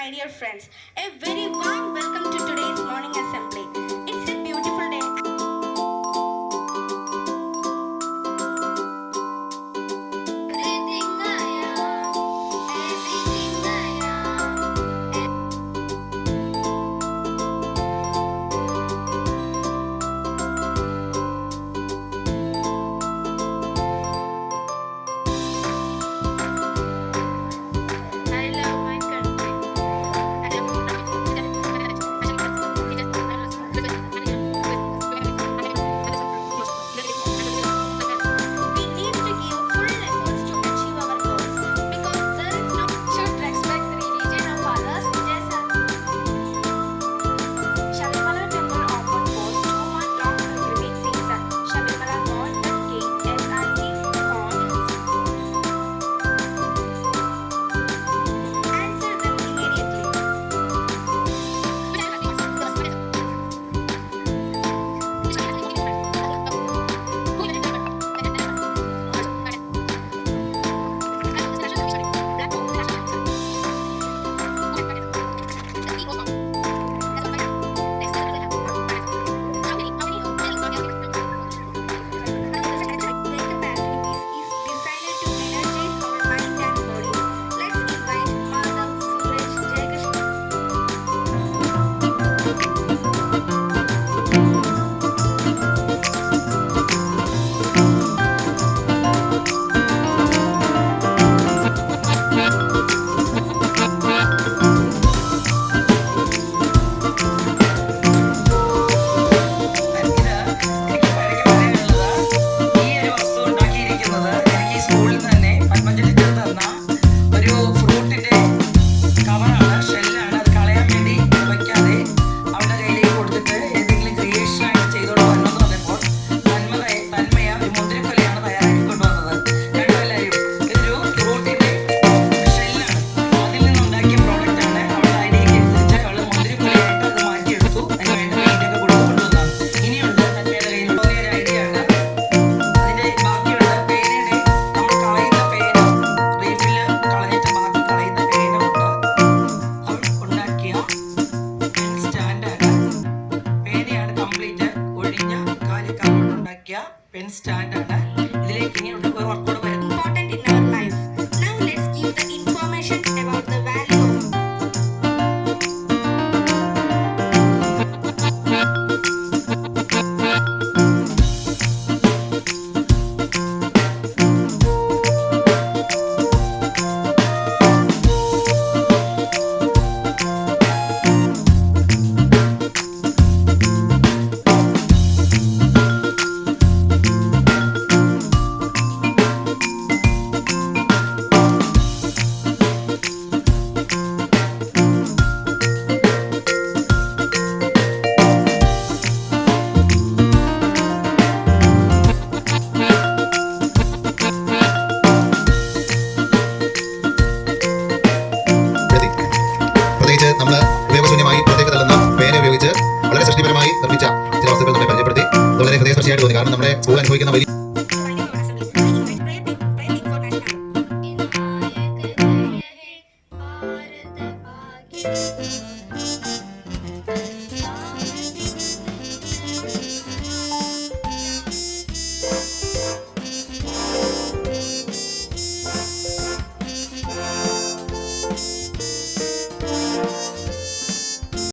my dear friends. A very warm welcome to today's morning assembly. It's a beautiful day. Pen stand Important in our life. Now let's give the information about the value of നമ്മൾ ഉപയോഗശൂന്യമായി പുറത്തേക്ക് തള്ളുന്ന പേന ഉപയോഗിച്ച് വളരെ സൃഷ്ടിപരമായി നിർമ്മിച്ച ചില വസ്തുക്കൾ നമ്മെ പരിചയപ്പെടുത്തി വളരെ ഹൃദയസ്പർശിയായിട്ട് തോന്നി. കാരണം നമ്മുടെ സ്കൂൾ അനുഭവിക്കുന്ന വലിയ